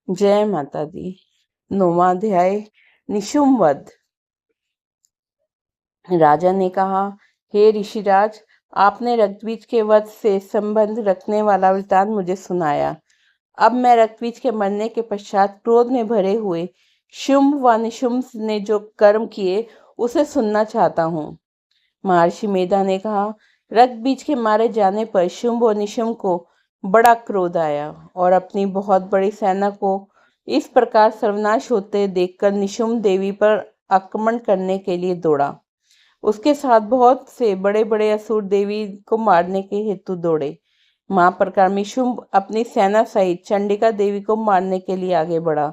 जय माता दी। 9वां अध्याय निशुम्भ वध। राजा ने कहा, हे ऋषिराज, आपने रक्तबीज के वध से संबंध रखने वाला वृतांत मुझे सुनाया। अब मैं रक्तबीज के मरने के पश्चात क्रोध में भरे हुए शुंभ व निशुम्भ ने जो कर्म किए उसे सुनना चाहता हूँ। महर्षि मेधा ने कहा, रक्तबीज के मारे जाने पर शुंभ और निशुम्भ को बड़ा क्रोध आया और अपनी बहुत बड़ी सेना को इस प्रकार सर्वनाश होते देखकर निशुम्भ देवी पर आक्रमण करने के लिए दौड़ा। उसके साथ बहुत से बड़े बड़े असुर देवी को मारने के हेतु दौड़े। महापराक्रमी शुंभ अपनी सेना सहित चंडिका देवी को मारने के लिए आगे बढ़ा।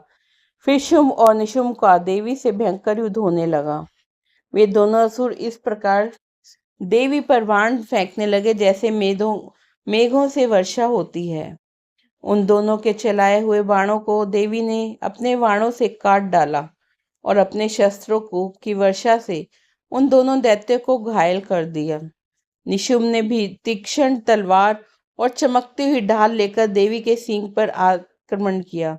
फिर शुंभ और निशुम्भ का देवी से भयंकर युद्ध होने लगा। वे दोनों असुर इस प्रकार देवी पर बाण फेंकने लगे जैसे मेघों से वर्षा होती है। उन दोनों के चलाए हुए बाणों को देवी ने अपने बाणों से काट डाला और अपने शस्त्रों को की वर्षा से उन दोनों दैत्यों को घायल कर दिया। निशुम्भ ने भी तीक्ष्ण तलवार और चमकती हुई ढाल लेकर देवी के सींग पर आक्रमण किया।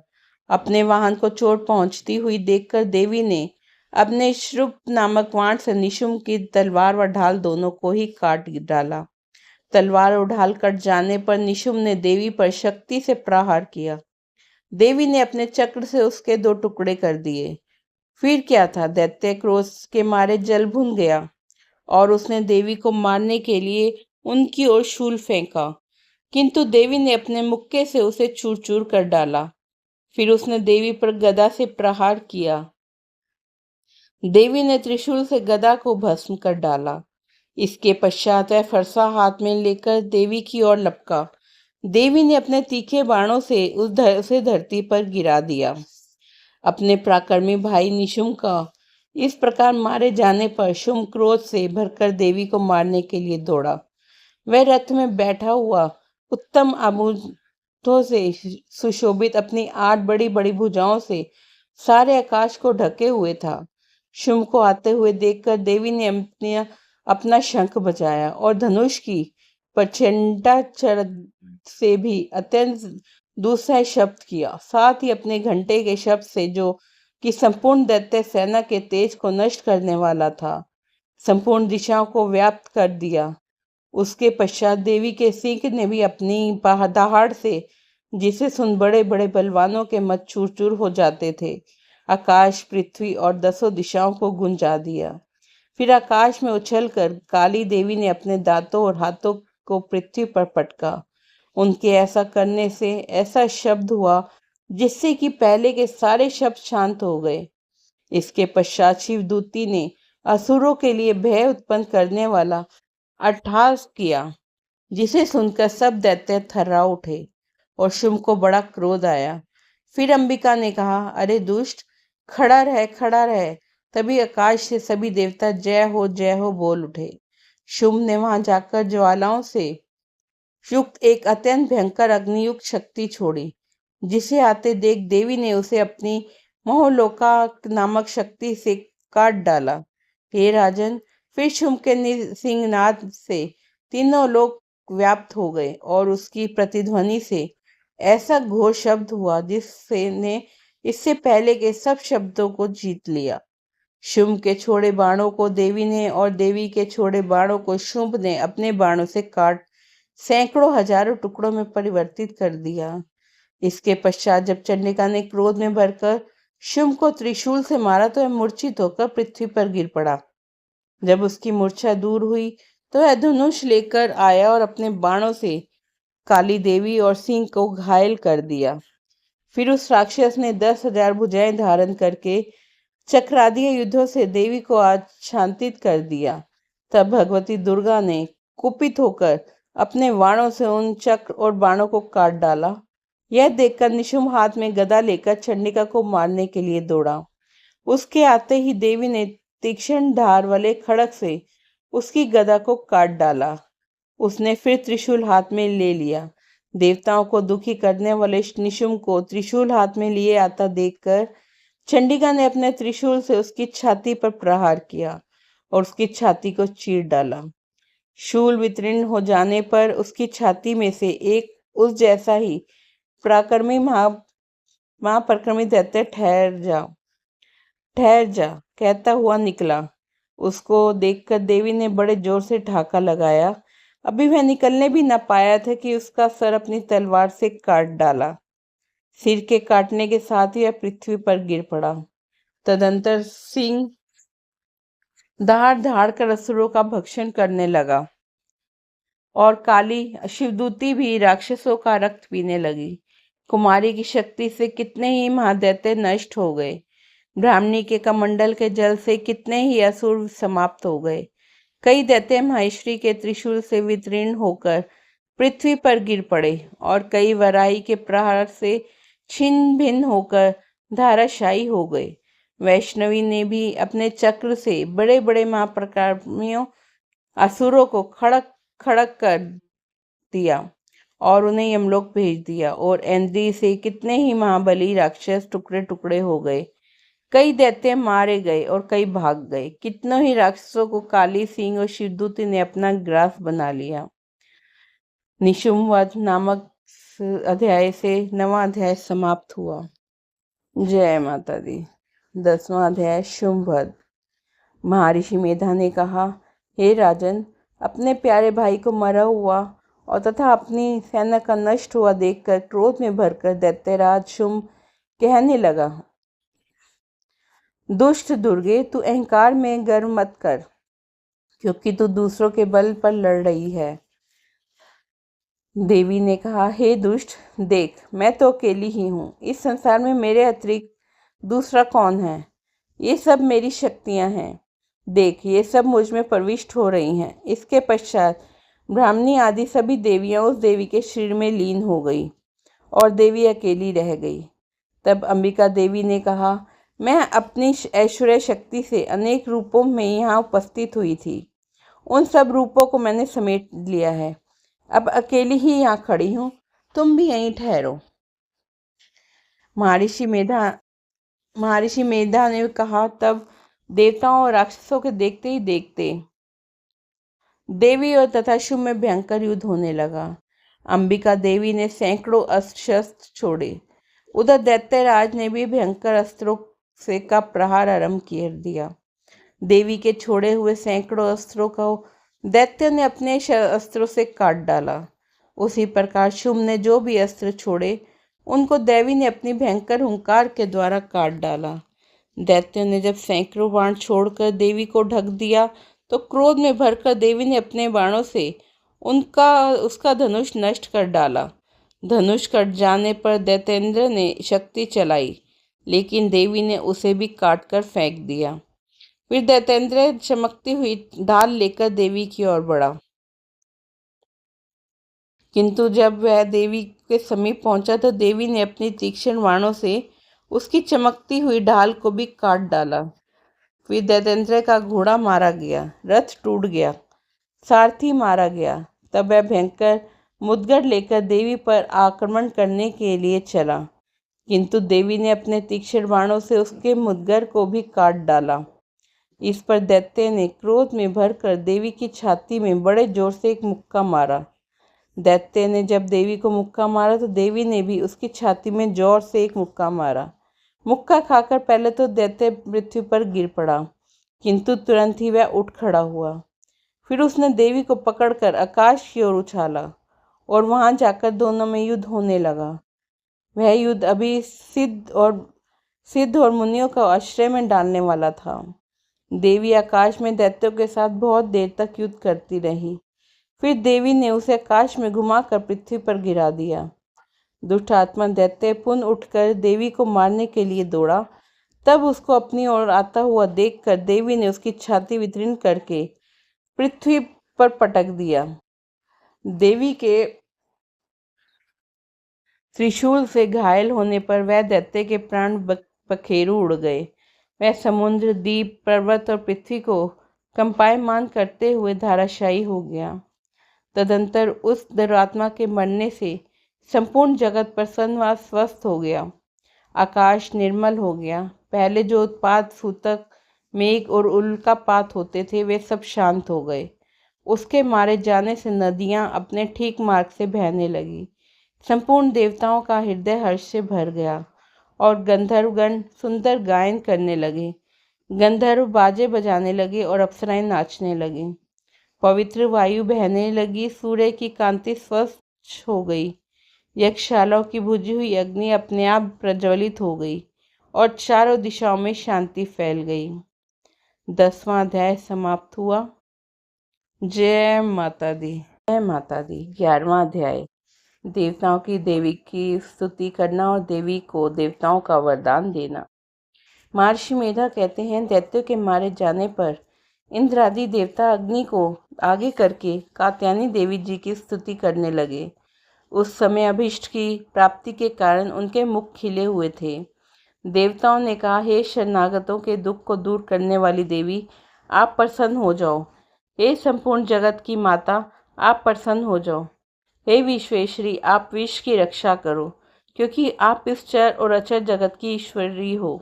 अपने वाहन को चोट पहुंचती हुई देखकर देवी ने अपने श्रुप नामक बाण से निशुम्भ की तलवार व ढाल दोनों को ही काट डाला। तलवार और ढाल कट जाने पर निशुम्भ ने देवी पर शक्ति से प्रहार किया। देवी ने अपने चक्र से उसके 2 टुकड़े कर दिए। फिर क्या था, दैत्य क्रोध के मारे जल भुन गया और उसने देवी को मारने के लिए उनकी ओर शूल फेंका, किंतु देवी ने अपने मुक्के से उसे चूर चूर कर डाला। फिर उसने देवी पर गदा से प्रहार किया। देवी ने त्रिशूल से गदा को भस्म कर डाला। इसके पश्चात वह फरसा हाथ में लेकर देवी की ओर लपका। देवी ने अपने तीखे बाणों से उसे धरती पर गिरा दिया। अपने पराक्रमी भाई निशुम्भ का इस प्रकार मारे जाने पर शुंभ क्रोध से भरकर देवी को मारने के लिए दौड़ा। वह रथ में बैठा हुआ उत्तम आभूषणों से सुशोभित अपनी 8 बड़ी बड़ी भुजाओं से सारे आकाश को ढके हुए था। शुंभ को आते हुए देखकर देवी ने अपना शंख बजाया और धनुष की प्रचंडता से भी अत्यंत दूसरा शब्द किया। साथ ही अपने घंटे के शब्द से जो कि संपूर्ण दैत्य सेना के तेज को नष्ट करने वाला था, संपूर्ण दिशाओं को व्याप्त कर दिया। उसके पश्चात देवी के सिंह ने भी अपनी दहाड़ से, जिसे सुन बड़े बड़े बलवानों के मत चूर चूर हो जाते थे, आकाश, पृथ्वी और 10 दिशाओं को गुंजा दिया। फिर आकाश में उछलकर काली देवी ने अपने दांतों और हाथों को पृथ्वी पर पटका। उनके ऐसा करने से ऐसा शब्द हुआ जिससे कि पहले के सारे शब्द शांत हो गए। इसके पश्चात शिवदूती ने असुरों के लिए भय उत्पन्न करने वाला अट्टहास किया, जिसे सुनकर सब दैत्य थर्रा उठे और शुंभ को बड़ा क्रोध आया। फिर अंबिका ने कहा, अरे दुष्ट, खड़ा रह, खड़ा रह। तभी आकाश से सभी देवता जय हो बोल उठे। शुंभ ने वहां जाकर ज्वालाओं से युक्त एक अत्यंत भयंकर अग्नियुक्त शक्ति छोड़ी, जिसे आते देख देवी ने उसे अपनी मोहलोका नामक शक्ति से काट डाला। हे राजन, फिर शुंभ के सिंहनाद से तीनों लोक व्याप्त हो गए और उसकी प्रतिध्वनि से ऐसा घोर शब्द हुआ जिससे ने इससे पहले के सब शब्दों को जीत लिया। शुंभ के छोड़े बाणों को देवी ने और देवी के छोड़े बाणों को शुंभ ने अपने बाणों से काट सैकड़ों हजारों टुकड़ों में परिवर्तित कर दिया। इसके पश्चात जब चंडिका ने क्रोध में भरकर शुंभ को त्रिशूल से मारा तो वह मूर्छित होकर पृथ्वी पर गिर पड़ा। जब उसकी मूर्छा दूर हुई तो वह धनुष लेकर आया और अपने बाणों से काली देवी और सिंह को घायल कर दिया। फिर उस राक्षस ने 10,000 भुजाएं धारण करके चक्रादीय युद्धों से देवी को आच्छादित कर दिया। तब भगवती दुर्गा ने कुपित होकर अपने बाणों से उन चक्र और बाणों को काट डाला। यह देखकर निशुम्भ हाथ में गदा लेकर चंडिका को मारने के लिए दौड़ा। उसके आते ही देवी ने तीक्ष्ण धार वाले खड़ग से उसकी गदा को काट डाला। उसने फिर त्रिशूल हाथ में ले लिया। देवताओं को दुखी करने वाले निशुम्भ को त्रिशूल हाथ में लिए आता देखकर चंडिका ने अपने त्रिशूल से उसकी छाती पर प्रहार किया और उसकी छाती को चीर डाला। शूल वितीर्ण हो जाने पर उसकी छाती में से एक उस जैसा ही पराक्रमी महापराक्रमी दैत्य ठहर जा कहता हुआ निकला। उसको देखकर देवी ने बड़े जोर से ठाका लगाया। अभी वह निकलने भी न पाया था कि उसका सर अपनी तलवार से काट डाला। सिर के काटने के साथ ही वह पृथ्वी पर गिर पड़ा। तदंतर सिंह दहाड़ दहाड़ कर असुरों का भक्षण करने लगा और काली शिवदूती भी राक्षसों का रक्त पीने लगी। कुमारी की शक्ति से कितने ही महादैत्य नष्ट हो गए। ब्राह्मणी के कमंडल के जल से कितने ही असुर समाप्त हो गए। कई दैत्य महेश्वरी के त्रिशूल से वितीर्ण होकर पृथ्वी पर गिर पड़े और कई वराही के प्रहार से छिन्न भिन्न होकर धाराशायी हो गए। वैष्णवी ने भी अपने चक्र से बड़े बड़े महापराक्रमियों असुरों को खड़क खड़क कर दिया और उन्हें यमलोक भेज दिया और इंद्री से कितने ही महाबली राक्षस टुकड़े टुकड़े हो गए। कई दैत्य मारे गए और कई भाग गए। कितनों ही राक्षसों को काली सिंह और शिवदूती ने अपना ग्रास बना लिया। निशुम्भवध नामक अध्याय से 9वां अध्याय समाप्त हुआ। जय माता दी। 10वां अध्याय शुंभवध। महर्षि मेधा ने कहा, हे राजन, अपने प्यारे भाई को मरा हुआ और तथा अपनी सेना का नष्ट हुआ देखकर क्रोध में भरकर दैत्यराज शुंभ कहने लगा, दुष्ट दुर्गे, तू अहंकार में गर्व मत कर, क्योंकि तू दूसरों के बल पर लड़ रही है। देवी ने कहा, हे दुष्ट, देख, मैं तो अकेली ही हूँ। इस संसार में मेरे अतिरिक्त दूसरा कौन है? ये सब मेरी शक्तियाँ हैं। देख, ये सब मुझ में प्रविष्ट हो रही हैं। इसके पश्चात ब्राह्मणी आदि सभी देवियाँ उस देवी के शरीर में लीन हो गई और देवी अकेली रह गई। तब अंबिका देवी ने कहा, मैं अपनी ऐश्वर्य शक्ति से अनेक रूपों में यहाँ उपस्थित हुई थी। उन सब रूपों को मैंने समेट लिया है। अब अकेली ही यहाँ खड़ी हूँ, तुम भी यहीं ठहरो। महर्षि मेधा ने कहा। तब देवताओं और राक्षसों के देखते ही देखते देवी और तथा शुंभ में भयंकर युद्ध होने लगा। अंबिका देवी ने सैकड़ों अस्त्र शस्त्र छोड़े। उधर दैत्यराज ने भी भयंकर अस्त्रों से का प्रहार आरंभ कर दिया। देवी के छोड़े हुए सैकड़ों अस्त्रों को दैत्य ने अपने अस्त्रों से काट डाला। उसी प्रकार शुंभ ने जो भी अस्त्र छोड़े उनको देवी ने अपनी भयंकर हुंकार के द्वारा काट डाला। दैत्य ने जब सैकड़ों बाण छोड़कर देवी को ढक दिया तो क्रोध में भरकर देवी ने अपने बाणों से उसका धनुष नष्ट कर डाला। धनुष कट जाने पर दैत्येंद्र ने शक्ति चलाई, लेकिन देवी ने उसे भी काटकर फेंक दिया। फिर दैत्येंद्र चमकती हुई ढाल लेकर देवी की ओर बढ़ा, किंतु जब वह देवी के समीप पहुंचा तो देवी ने अपनी तीक्ष्ण बाणों से उसकी चमकती हुई ढाल को भी काट डाला। फिर दैत्येंद्र का घोड़ा मारा गया, रथ टूट गया, सारथी मारा गया। तब वह भयंकर मुद्गर लेकर देवी पर आक्रमण करने के लिए चला, किंतु देवी ने अपने तीक्ष्ण बाणों से उसके मुद्गर को भी काट डाला। इस पर दैत्य ने क्रोध में भरकर देवी की छाती में बड़े जोर से एक मुक्का मारा। दैत्य ने जब देवी को मुक्का मारा तो देवी ने भी उसकी छाती में जोर से एक मुक्का मारा। मुक्का खाकर पहले तो दैत्य पृथ्वी पर गिर पड़ा, किंतु तुरंत ही वह उठ खड़ा हुआ। फिर उसने देवी को पकड़कर आकाश की ओर उछाला और वहां जाकर दोनों में युद्ध होने लगा। वह युद्ध अभी सिद्ध और मुनियों को आश्रय में डालने वाला था। देवी आकाश में दैत्यों के साथ बहुत देर तक युद्ध करती रही। फिर देवी ने उसे आकाश में घुमाकर पृथ्वी पर गिरा दिया। दुष्टात्मा दैत्य पुनः उठकर देवी को मारने के लिए दौड़ा। तब उसको अपनी ओर आता हुआ देखकर देवी ने उसकी छाती विदीर्ण करके पृथ्वी पर पटक दिया। देवी के त्रिशूल से घायल होने पर वह दैत्य के प्राण पखेरु उड़ गए। वह समुद्र, द्वीप, पर्वत और पृथ्वी को कंपायमान करते हुए धाराशायी हो गया। तदंतर उस दुरात्मा के मरने से संपूर्ण जगत प्रसन्न व स्वस्थ हो गया। आकाश निर्मल हो गया। पहले जो उत्पात, सूतक, मेघ और उल्कापात होते थे वे सब शांत हो गए। उसके मारे जाने से नदियां अपने ठीक मार्ग से बहने लगी। संपूर्ण देवताओं का हृदय हर्ष से भर गया और गंधर्वगण सुंदर गायन करने लगे। गंधर्व बाजे बजाने लगे और अप्सराएं नाचने लगीं। पवित्र वायु बहने लगी, सूर्य की कांति स्वच्छ हो गई। यज्ञशालाओं की बुझी हुई अग्नि अपने आप प्रज्वलित हो गई और चारों दिशाओं में शांति फैल गई। 10वां अध्याय समाप्त हुआ। जय माता दी। जय माता दी। 11वां अध्याय देवताओं की देवी की स्तुति करना और देवी को देवताओं का वरदान देना। महर्षि मेधा कहते हैं, दैत्यों के मारे जाने पर इंद्र आदि देवता अग्नि को आगे करके कात्यायनी देवी जी की स्तुति करने लगे। उस समय अभीष्ट की प्राप्ति के कारण उनके मुख खिले हुए थे। देवताओं ने कहा, हे शरणागतों के दुख को दूर करने वाली देवी, आप प्रसन्न हो जाओ। हे संपूर्ण जगत की माता, आप प्रसन्न हो जाओ। हे विश्वेश्वरी, आप विश्व की रक्षा करो, क्योंकि आप इस चर और अचर जगत की ईश्वरी हो।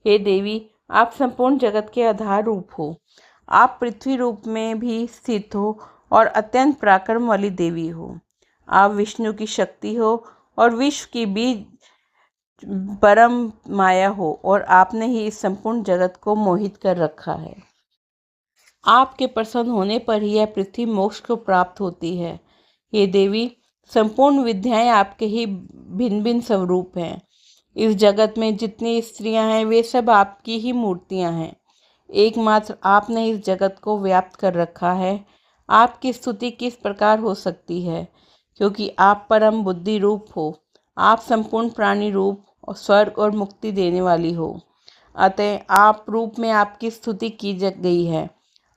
हे देवी, आप संपूर्ण जगत के आधार रूप हो। आप पृथ्वी रूप में भी स्थित हो और अत्यंत पराक्रम वाली देवी हो। आप विष्णु की शक्ति हो और विश्व की बीज परम माया हो, और आपने ही इस संपूर्ण जगत को मोहित कर रखा है। आपके प्रसन्न होने पर ही यह पृथ्वी मोक्ष को प्राप्त होती है। हे देवी, संपूर्ण विद्याएं आपके ही भिन्न भिन्न स्वरूप हैं। इस जगत में जितनी स्त्रियां हैं वे सब आपकी ही मूर्तियां हैं। एकमात्र आपने इस जगत को व्याप्त कर रखा है। आपकी स्तुति किस प्रकार हो सकती है, क्योंकि आप परम बुद्धि रूप हो। आप संपूर्ण प्राणी रूप और स्वर्ग और मुक्ति देने वाली हो। अतः आप रूप में आपकी स्तुति की गई है।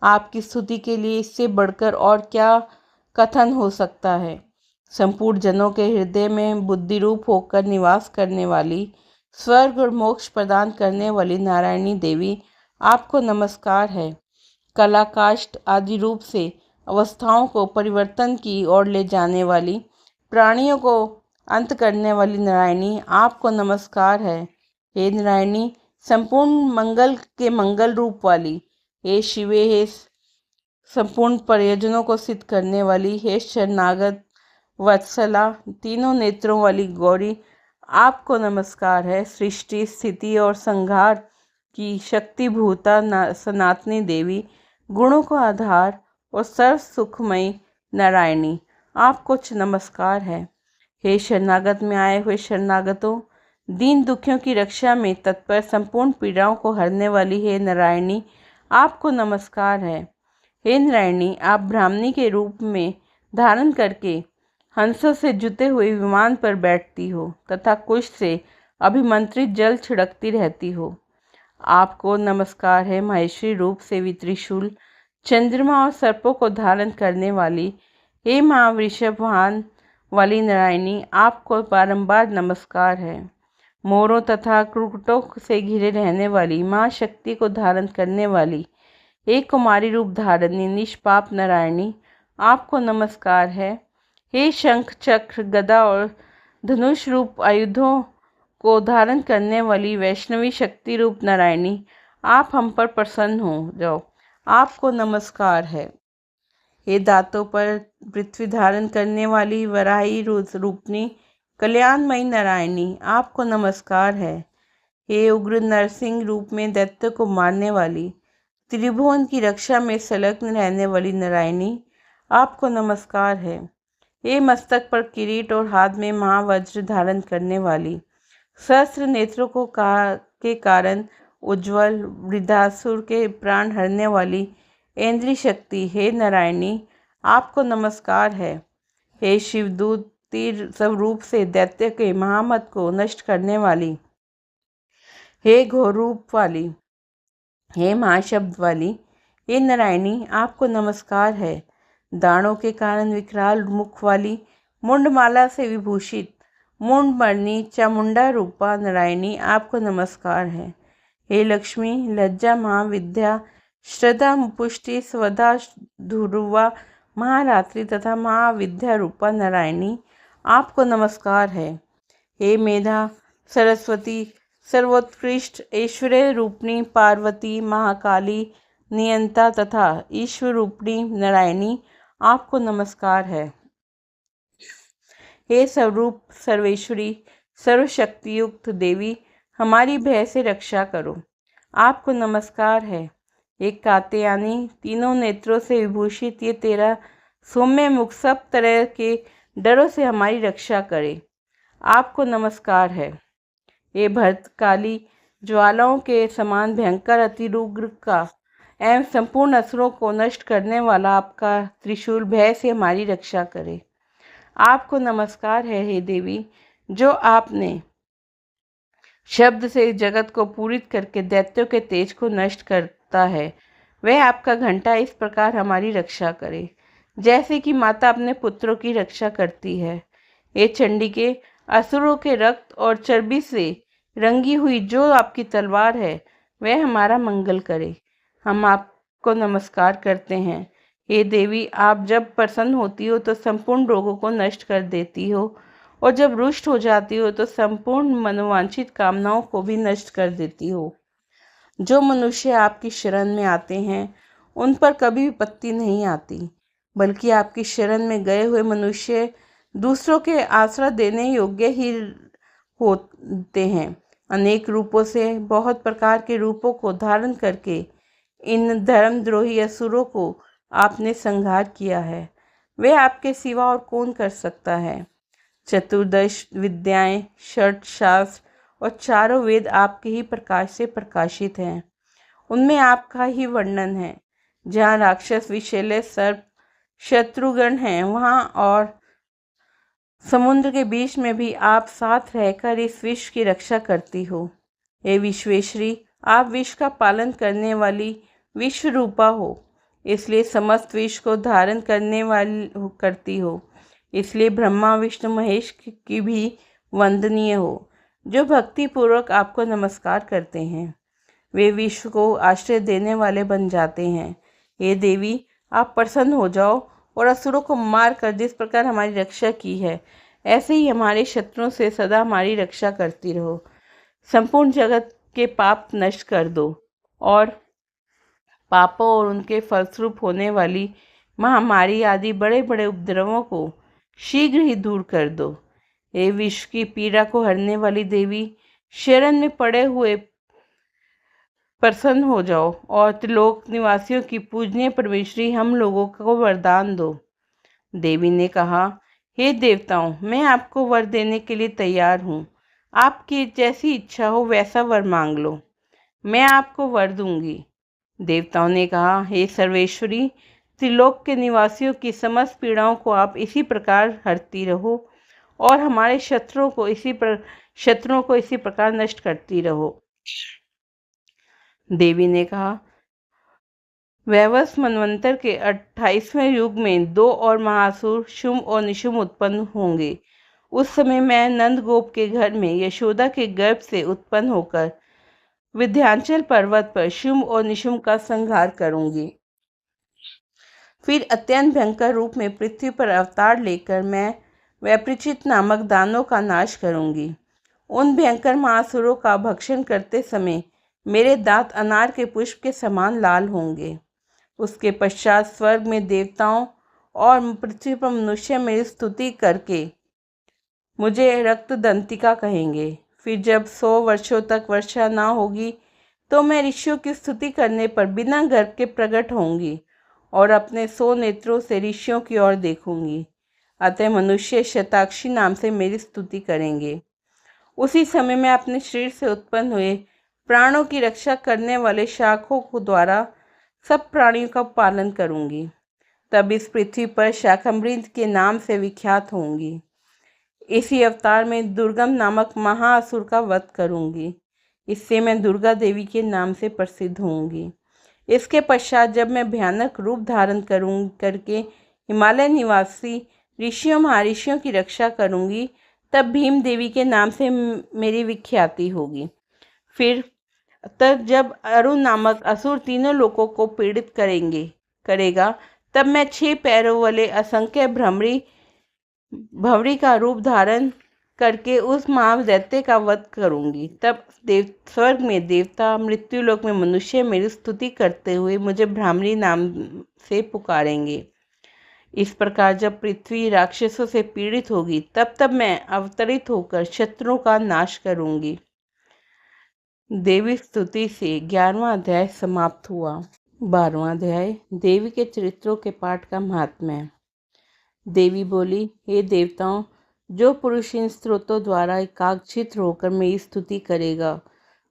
आपकी स्तुति के लिए इससे बढ़कर और क्या कथन हो सकता है। संपूर्ण जनों के हृदय में बुद्धि रूप होकर निवास करने वाली, स्वर्ग और मोक्ष प्रदान करने वाली नारायणी देवी, आपको नमस्कार है। कलाकाष्ठ आदि रूप से अवस्थाओं को परिवर्तन की ओर ले जाने वाली, प्राणियों को अंत करने वाली नारायणी, आपको नमस्कार है। हे नारायणी, संपूर्ण मंगल के मंगल रूप वाली, हे शिवे, हे संपूर्ण प्रयोजनों को सिद्ध करने वाली, हे शरणागत वत्सला, तीनों नेत्रों वाली गौरी, आपको नमस्कार है। सृष्टि, स्थिति और संहार की शक्तिभूता सनातनी देवी, गुणों को आधार और सर्व सुखमयी नारायणी, आपको नमस्कार है। हे शरणागत में आए हुए शरणागतों, दीन दुखियों की रक्षा में तत्पर, संपूर्ण पीड़ाओं को हरने वाली हे नारायणी, आपको नमस्कार है। हे नारायणी, आप ब्राह्मणी के रूप में धारण करके हंसों से जुते हुए विमान पर बैठती हो तथा कुश से अभिमंत्रित जल छिड़कती रहती हो। आपको नमस्कार है। महेश्वरी रूप से त्रिशूल, चंद्रमा और सर्पों को धारण करने वाली, हे महावृषभ वाहन वाली नारायणी, आपको बारंबार नमस्कार है। मोरों तथा क्रूटों से घिरे रहने वाली, महाशक्ति को धारण करने वाली, हे कुमारी रूप धारणी निष्पाप नारायणी, आपको नमस्कार है। हे शंख, चक्र, गदा और धनुष रूप आयुधों को धारण करने वाली वैष्णवी शक्ति रूप नारायणी, आप हम पर प्रसन्न हो जाओ, आपको नमस्कार है। हे दांतों पर पृथ्वी धारण करने वाली वराही रूपनी कल्याणमयी नारायणी, आपको नमस्कार है। हे उग्र नरसिंह रूप में दैत्य को मारने वाली, त्रिभुवन की रक्षा में संलग्न रहने वाली नारायणी, आपको नमस्कार है। हे मस्तक पर किरीट और हाथ में महावज्र धारण करने वाली, सहस्त्र नेत्रों के कारण उज्ज्वल, वृद्धासुर के प्राण हरने वाली इंद्रिय शक्ति, हे नारायणी, आपको नमस्कार है। हे शिवदूत, तीर स्वरूप से दैत्य के महामत को नष्ट करने वाली, हे घोर रूप वाली, हे महाशब्द वाली, हे नारायणी, आपको नमस्कार है। दानों के कारण विकराल मुख वाली, मुंडमाला से विभूषित मुंडमणि चामुंडा रूपा नारायणी, आपको नमस्कार है। हे लक्ष्मी, लज्जा, महाविद्या, श्रद्धा, पुष्टि, स्वधा, ध्रुवा, महारात्रि तथा महाविद्या रूपा नारायणी, आपको नमस्कार है। हे मेधा, सरस्वती, सर्वोत्कृष्ट ऐश्वर्य रूपणी पार्वती, महाकाली, नियंता तथा ईश्वर रूपणी नारायणी, आपको नमस्कार है। हे स्वरूप सर्वेश्वरी, सर्वशक्तियुक्त देवी, हमारी भय से रक्षा करो। आपको नमस्कार है। एक कात्यायनी, तीनों नेत्रों से विभूषित ये तेरा सौम्य मुख सब तरह के डरों से हमारी रक्षा करे। आपको नमस्कार है। ये भर्तकाली ज्वालाओं के समान भयंकर अतिरुग्र का एवं संपूर्ण असुरों को नष्ट करने वाला आपका त्रिशूल भय से हमारी रक्षा करे। आपको नमस्कार है हे देवी, जो आपने शब्द से जगत को पूरित करके दैत्यों के तेज को नष्ट करता है। वह आपका घंटा इस प्रकार हमारी रक्षा करे, जैसे कि माता अपने पुत्रों की रक्षा करती है। ये चंडिके, असुरों के रक्त और चर्बी से रंगी हुई जो आपकी तलवार है, वह हमारा मंगल करे। हम आपको नमस्कार करते हैं। हे देवी, आप जब प्रसन्न होती हो तो संपूर्ण रोगों को नष्ट कर देती हो, और जब रुष्ट हो जाती हो तो संपूर्ण मनोवांछित कामनाओं को भी नष्ट कर देती हो। जो मनुष्य आपकी शरण में आते हैं, उन पर कभी विपत्ति नहीं आती, बल्कि आपकी शरण में गए हुए मनुष्य दूसरों के आश्रय देने योग्य ही होते हैं। अनेक रूपों से, बहुत प्रकार के रूपों को धारण करके इन धर्मद्रोही असुरों को आपने संहार किया है। वे आपके सिवा और कौन कर सकता है। चतुर्दश विद्याएं, षट शास्त्र और चारों वेद आपके ही प्रकाश से प्रकाशित हैं। उनमें आपका ही वर्णन है। जहाँ राक्षस, विषैले सर्प, शत्रुगण हैं, वहाँ और समुद्र के बीच में भी आप साथ रहकर इस विश्व की रक्षा करती हो। हे विश्वेश्वरी, आप विश्व का पालन करने वाली विश्व रूपा हो, इसलिए समस्त विश्व को धारण करने वाली करती हो। इसलिए ब्रह्मा, विष्णु, महेश की भी वंदनीय हो। जो भक्ति पूर्वक आपको नमस्कार करते हैं, वे विश्व को आश्रय देने वाले बन जाते हैं। हे देवी, आप प्रसन्न हो जाओ और असुरों को मार कर जिस प्रकार हमारी रक्षा की है, ऐसे ही हमारे शत्रुओं से सदा हमारी रक्षा करती रहो। संपूर्ण जगत के पाप नष्ट कर दो और पापों और उनके फलस्वरूप होने वाली महामारी आदि बड़े बड़े उपद्रवों को शीघ्र ही दूर कर दो। हे विश्व की पीड़ा को हरने वाली देवी, शरण में पड़े हुए प्रसन्न हो जाओ और त्रिलोक निवासियों की पूजनीय परमेश्वरी हम लोगों को वरदान दो। देवी ने कहा, हे देवताओं, मैं आपको वर देने के लिए तैयार हूँ। आपकी जैसी इच्छा हो वैसा वर मांग लो, मैं आपको वर दूंगी। देवताओं ने कहा, हे सर्वेश्वरी, त्रिलोक के निवासियों की समस्त पीड़ाओं को आप इसी प्रकार हरती रहो और हमारे शत्रुओं को इसी प्रकार नष्ट करती रहो। देवी ने कहा, वैवस्वत मनवंतर के 28वें युग में 2 और महासुर शुंभ और निशुंभ उत्पन्न होंगे। उस समय मैं नंदगोप के घर में यशोदा के गर्भ से उत्पन्न होकर विंध्याचल पर्वत पर शुंभ और निशुंभ का संहार करूंगी। फिर अत्यंत भयंकर रूप में पृथ्वी पर अवतार लेकर मैं वैपरिचित नामक दानों का नाश करूंगी। उन भयंकर महासुरों का भक्षण करते समय मेरे दांत अनार के पुष्प के समान लाल होंगे। उसके पश्चात स्वर्ग में देवताओं और पृथ्वी पर मनुष्य मेरी स्तुति करके मुझे रक्तदंतिका कहेंगे। फिर जब 100 वर्षों तक वर्षा ना होगी, तो मैं ऋषियों की स्तुति करने पर बिना गर्भ के प्रकट होंगी और अपने 100 नेत्रों से ऋषियों की ओर देखूंगी। अतः मनुष्य शताक्षी नाम से मेरी स्तुति करेंगे। उसी समय मैं अपने शरीर से उत्पन्न हुए प्राणों की रक्षा करने वाले शाखों को द्वारा सब प्राणियों का पालन करूंगी। तब इस पृथ्वी पर शाकंभरी के नाम से विख्यात होंगी। इसी अवतार में दुर्गम नामक महाअसुर का वध करूंगी। इससे मैं दुर्गा देवी के नाम से प्रसिद्ध होंगी। इसके पश्चात जब मैं भयानक रूप धारण करके हिमालय निवासी ऋषियों महर्षियों की रक्षा करूंगी, तब भीम देवी के नाम से मेरी विख्याति होगी। फिर तब जब अरुण नामक असुर तीनों लोगों को पीड़ित करेगा, तब मैं 6 पैरों वाले असंख्य भंवरी का रूप धारण करके उस महादैत्य का वध करूंगी। तब स्वर्ग में देवता, मृत्युलोक में मनुष्य मेरी स्तुति करते हुए मुझे भ्रामरी नाम से पुकारेंगे। इस प्रकार जब पृथ्वी राक्षसों से पीड़ित होगी, तब मैं अवतरित होकर शत्रुओं का नाश करूंगी। देवी स्तुति से 11वां अध्याय समाप्त हुआ। 12वां अध्याय देवी के चरित्रों के पाठ का महात्म्य। देवी बोली, हे देवताओं, जो पुरुष इन स्त्रोतों द्वारा एकाग्रचित्त होकर मेरी स्तुति करेगा,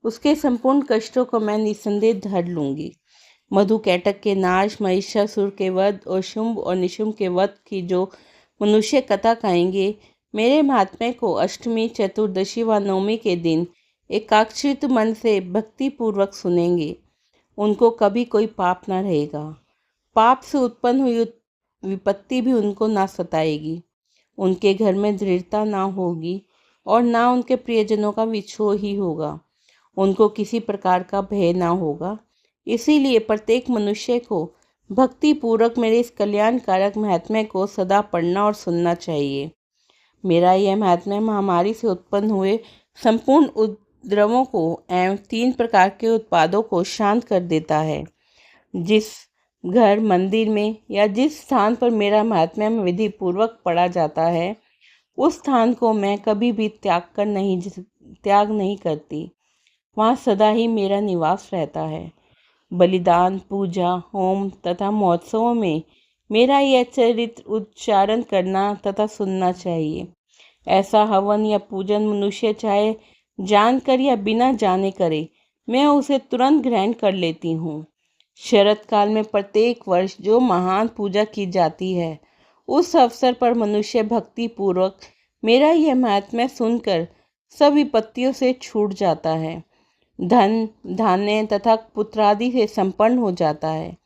उसके संपूर्ण कष्टों को मैं निसंदेह धर लूंगी। मधुकैटक के नाश, महिषासुर के वध और शुंभ और निशुंभ के वध की जो मनुष्य कथा कहेंगे, मेरे महात्म्य को अष्टमी, चतुर्दशी व नवमी के दिन एकाग्रचित्त मन से भक्ति पूर्वक सुनेंगे, उनको कभी कोई पाप न रहेगा। पाप से उत्पन्न हुई विपत्ति भी उनको ना सताएगी। उनके घर में दृढ़ता ना होगी और ना उनके प्रियजनों का विछोह ही होगा। उनको किसी प्रकार का भय ना होगा। इसीलिए प्रत्येक मनुष्य को भक्ति पूर्वक मेरे इस कल्याणकारक महात्म्य को सदा पढ़ना और सुनना चाहिए। मेरा यह महात्म्य महामारी से उत्पन्न हुए संपूर्ण उपद्रवों को एवं 3 प्रकार के उत्पादों को शांत कर देता है। जिस घर, मंदिर में या जिस स्थान पर मेरा महात्म्य विधि पूर्वक पढ़ा जाता है, उस स्थान को मैं कभी भी त्याग नहीं करती। वहाँ सदा ही मेरा निवास रहता है। बलिदान, पूजा, होम तथा महोत्सवों में मेरा यह चरित्र उच्चारण करना तथा सुनना चाहिए। ऐसा हवन या पूजन मनुष्य चाहे जानकर या बिना जाने करे, मैं उसे तुरंत ग्रहण कर लेती हूँ। शरत काल में प्रत्येक वर्ष जो महान पूजा की जाती है, उस अवसर पर मनुष्य भक्ति पूर्वक मेरा यह महात्म्य सुनकर सब विपत्तियों से छूट जाता है, धन धान्य तथा पुत्रादि से संपन्न हो जाता है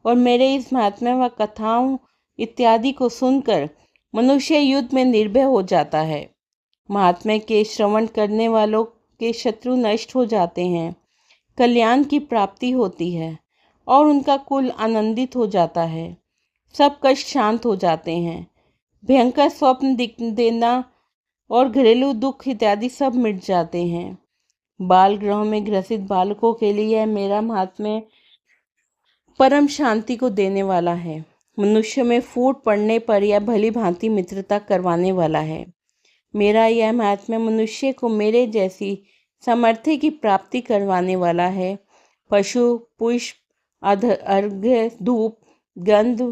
और मेरे इस महात्म्य व कथाओं इत्यादि को सुनकर मनुष्य युद्ध में निर्भय हो जाता है। महात्म्य के श्रवण करने वालों के शत्रु नष्ट हो जाते हैं, कल्याण की प्राप्ति होती है और उनका कुल आनंदित हो जाता है। सब कष्ट शांत हो जाते हैं, भयंकर स्वप्न देना और घरेलू दुख इत्यादि सब मिट जाते हैं। बाल गृहों में ग्रसित बालकों के लिए यह मेरा महात्म्य परम शांति को देने वाला है। मनुष्य में फूट पड़ने पर यह भली भांति मित्रता करवाने वाला है। मेरा यह महात्म्य मनुष्य को मेरे जैसी सामर्थ्य की प्राप्ति करवाने वाला है। पशु, पुष्प, अर्घ्य, धूप, गंध,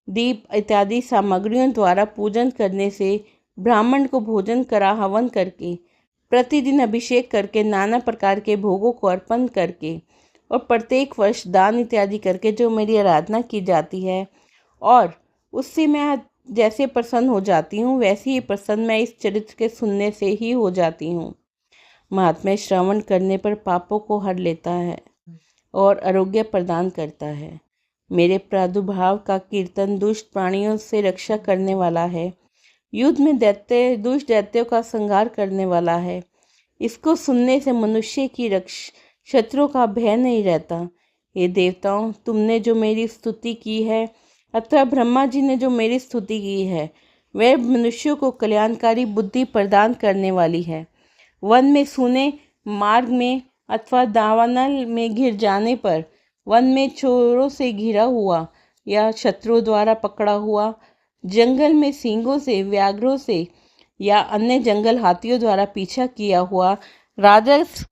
दीप इत्यादि सामग्रियों द्वारा पूजन करने से, ब्राह्मण को भोजन करा हवन करके, प्रतिदिन अभिषेक करके, नाना प्रकार के भोगों को अर्पण करके और प्रत्येक वर्ष दान इत्यादि करके जो मेरी आराधना की जाती है, और उससे मैं जैसे प्रसन्न हो जाती हूँ, वैसे ही प्रसन्न मैं इस चरित्र के सुनने से ही हो जाती हूँ। महात्म्य श्रवण करने पर पापों को हर लेता है और आरोग्य प्रदान करता है। मेरे प्रादुर्भाव का कीर्तन दुष्ट प्राणियों से रक्षा करने वाला है। युद्ध में दुष्ट दैत्यों का संहार करने वाला है। इसको सुनने से मनुष्य की शत्रुओं का भय नहीं रहता। हे देवताओं, तुमने जो मेरी स्तुति की है अथवा ब्रह्मा जी ने जो मेरी स्तुति की है, वह मनुष्यों को कल्याणकारी बुद्धि प्रदान करने वाली है। वन में सूने, मार्ग में अथवा दावानल में घिर जाने पर, वन में चोरों से घिरा हुआ या शत्रुओं द्वारा पकड़ा हुआ, जंगल में सींगों से, व्याघ्रों से या अन्य जंगल हाथियों द्वारा पीछा किया हुआ, राजस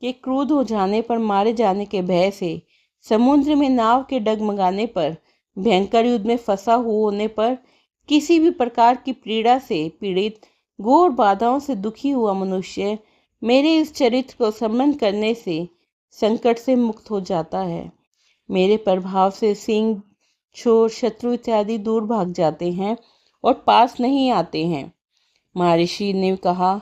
के क्रोध हो जाने पर मारे जाने के भय से, समुद्र में नाव के डगमगाने पर, भयंकर युद्ध में फंसा होने पर, किसी भी प्रकार की पीड़ा से पीड़ित, घोर बाधाओं से दुखी हुआ मनुष्य मेरे इस चरित्र को सम्मान करने से संकट से मुक्त हो जाता है। मेरे प्रभाव से सिंह, चोर, शत्रु इत्यादि दूर भाग जाते हैं और पास नहीं आते हैं। महर्षि ने कहा,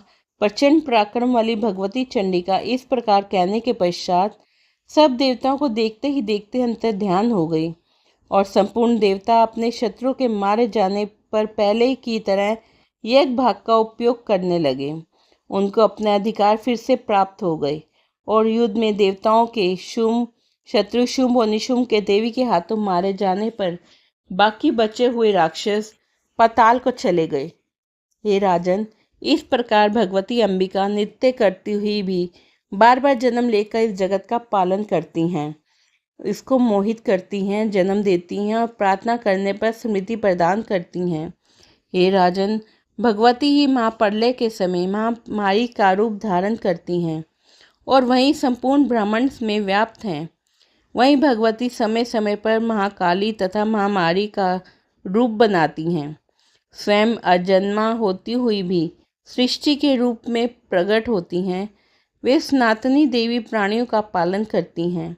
प्रचंड पराक्रम वाली भगवती चंडिका इस प्रकार कहने के पश्चात सब देवताओं को देखते ही देखते अंतर ध्यान हो गई और संपूर्ण देवता अपने शत्रु के मारे जाने पर पहले की तरह यज्ञ भाग का उपयोग करने लगे। उनको अपने अधिकार फिर से प्राप्त हो गए और युद्ध में देवताओं के शत्रु शुंभ और निशुंभ के देवी के हाथों मारे जाने पर बाकी बचे हुए राक्षस पाताल को चले गए। हे राजन, इस प्रकार भगवती अंबिका नृत्य करती हुई भी बार बार जन्म लेकर इस जगत का पालन करती हैं, इसको मोहित करती हैं, जन्म देती हैं और प्रार्थना करने पर स्मृति प्रदान करती हैं। हे राजन, भगवती ही महाप्रलय के समय महामारी का रूप धारण करती हैं और वहीं संपूर्ण ब्रह्मांड में व्याप्त हैं। वहीं भगवती समय समय पर महाकाली तथा महामारी का रूप बनाती हैं। स्वयं अजन्मा होती हुई भी सृष्टि के रूप में प्रकट होती हैं। वे सनातनी देवी प्राणियों का पालन करती हैं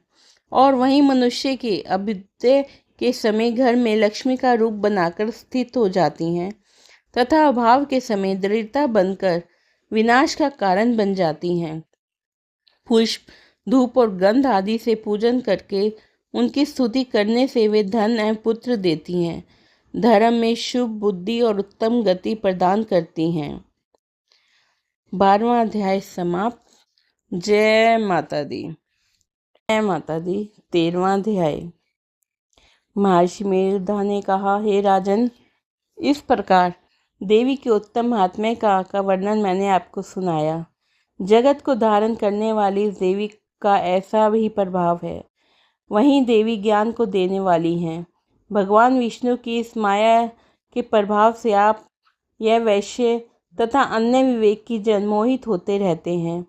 और वहीं मनुष्य के अभ्युदय के समय घर में लक्ष्मी का रूप बनाकर स्थित हो जाती हैं तथा अभाव के समय दरिद्रता बनकर विनाश का कारण बन जाती हैं। पुष्प, धूप और गंध आदि से पूजन करके उनकी स्तुति करने से वे धन एवं पुत्र देती हैं, धर्म में शुभ बुद्धि और उत्तम गति प्रदान करती हैं। 12वां अध्याय समाप्त। जय माता दी। जय माता दी। 13वां अध्याय। महर्षि मेरुद्ध ने कहा, हे राजन, इस प्रकार देवी के उत्तम महात्म्य का वर्णन मैंने आपको सुनाया। जगत को धारण करने वाली इस देवी का ऐसा भी प्रभाव है। वहीं देवी ज्ञान को देने वाली हैं। भगवान विष्णु की इस माया के प्रभाव से आप यह वैश्य तथा अन्य विवेक की जन मोहित होते रहते हैं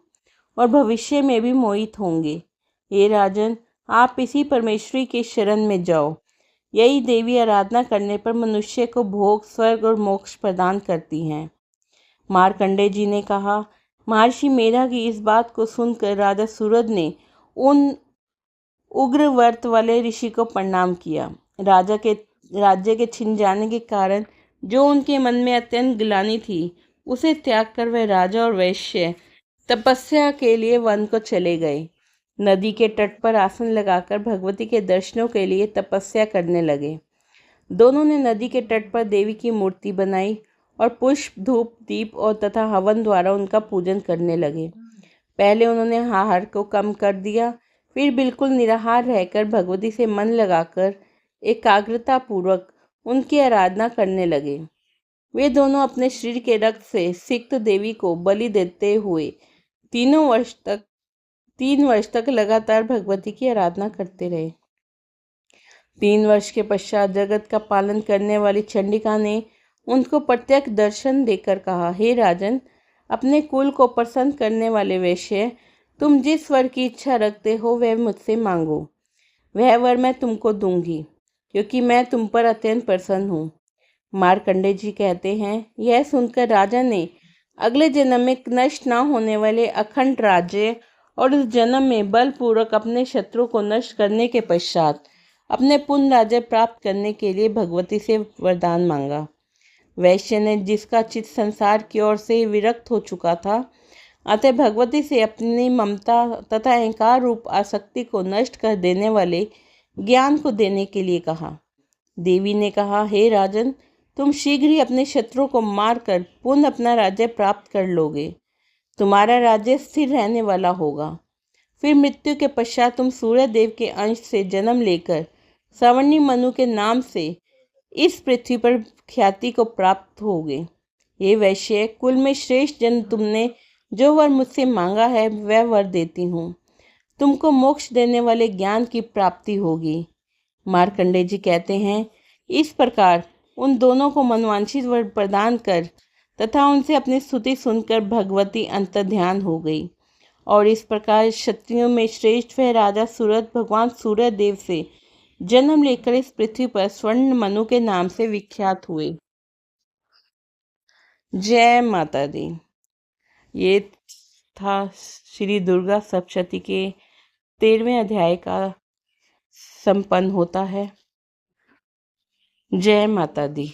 और भविष्य में भी मोहित होंगे। हे राजन, आप इसी परमेश्वरी के शरण में जाओ। यही देवी आराधना करने पर मनुष्य को भोग, स्वर्ग और मोक्ष प्रदान करती हैं। मार्कंडेय जी ने कहा, महर्षि मेधा की इस बात को सुनकर राजा सूरज ने उन उग्र व्रत वाले ऋषि को प्रणाम किया। राजा के राज्य के छिन जाने के कारण जो उनके मन में अत्यंत ग्लानि थी, उसे त्याग कर वह राजा और वैश्य तपस्या के लिए वन को चले गए। नदी के तट पर आसन लगाकर भगवती के दर्शनों के लिए तपस्या करने लगे। दोनों ने नदी के तट पर देवी की मूर्ति बनाई और पुष्प, धूप, दीप और तथा हवन द्वारा उनका पूजन करने लगे। पहले उन्होंने आहार को कम कर दिया, फिर बिल्कुल निराहार रहकर भगवती से मन लगाकर एकाग्रता पूर्वक उनकी आराधना करने लगे। वे दोनों अपने शरीर के रक्त से सिक्त देवी को बलि देते हुए 3 वर्ष तक लगातार भगवती की आराधना करते रहे। 3 वर्ष के पश्चात जगत का पालन करने वाली चंडिका ने उनको प्रत्यक्ष दर्शन देकर कहा, हे राजन, अपने कुल को प्रसन्न करने वाले वैश्य, तुम जिस वर की इच्छा रखते हो वह मुझसे मांगो। वह वर मैं तुमको दूंगी, क्योंकि मैं तुम पर अत्यंत प्रसन्न हूँ। मार्कंडेय जी कहते हैं, यह सुनकर राजा ने अगले जन्म में नष्ट न होने वाले अखंड राज्य और इस जन्म में बलपूर्वक अपने शत्रु को नष्ट करने के पश्चात अपने पुण्य राज्य प्राप्त करने के लिए भगवती से वरदान मांगा। वैश्य ने, जिसका चित्त संसार की ओर से विरक्त हो चुका था, अतः भगवती से अपनी ममता तथा अहंकार रूप आसक्ति को नष्ट कर देने वाले ज्ञान को देने के लिए कहा। देवी ने कहा, हे राजन, तुम शीघ्र ही अपने शत्रु को मारकर पुनः अपना राज्य प्राप्त कर लोगे। तुम्हारा राज्य स्थिर रहने वाला होगा। फिर मृत्यु के पश्चात तुम सूर्य देव के अंश से जन्म लेकर सवर्णी मनु के नाम से इस पृथ्वी पर ख्याति को प्राप्त होगे। हे वैश्य, कुल में श्रेष्ठ जन, तुमने जो वर मुझसे मांगा है वह वर देती हूँ। तुमको मोक्ष देने वाले ज्ञान की प्राप्ति होगी। मार्कंडेय जी कहते हैं, इस प्रकार उन दोनों को मनवांछित वर प्रदान कर तथा उनसे अपनी स्तुति सुनकर भगवती अंतर्ध्यान हो गई और इस प्रकार क्षत्रियों में श्रेष्ठ वह राजा सूरज भगवान सूर्य देव से जन्म लेकर इस पृथ्वी पर स्वर्ण मनु के नाम से विख्यात हुए। जय माता दी। ये था श्री दुर्गा सप्तशती के 13वें अध्याय का संपन्न होता है। जय माता दी।